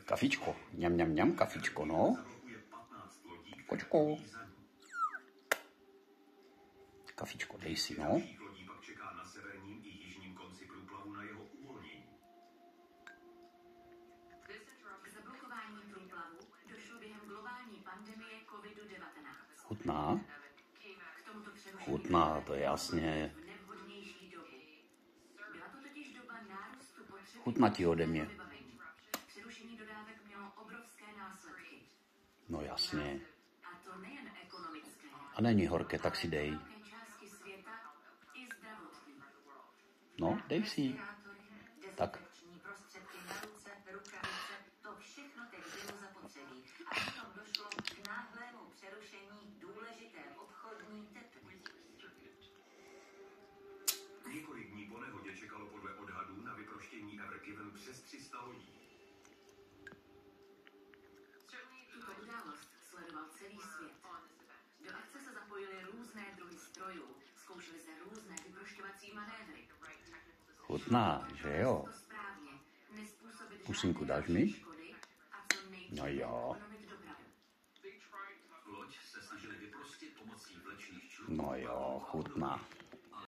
Kafičko. Ňam, kafičko, no. Kočko. Kafičko, dej si, no. Zablokování průplavu došlo během globální pandemie COVID-19. Chutná? Chutná, to je jasně. Byla to totiž doba nárůstu potřeby. Chutná ti ode mě. Přerušení dodávek mělo obrovské následky. No jasně. A to nejen ekonomické. A není horké, tak si dej. Velké části světa i zdravotní. No, dej si. Tak. Prostředky na ruce, rukavice, to všechno teď bylo zapotřebí. A potom došlo k náhlému přerušení důležité obchodní tepny. Několik dní po nehodě čekalo podle odhadů na vyproštění Evergiven přes 300 lodí. Tuto událost sledoval celý svět. Do akce se zapojily různé druhy strojů, zkoušely se různé vyprošťovací manévry. Chutná, že jo? Pusinku dáš mi? No jo. Loď se snažili vyprostit pomocí vlečných člunů. No jo, chutná.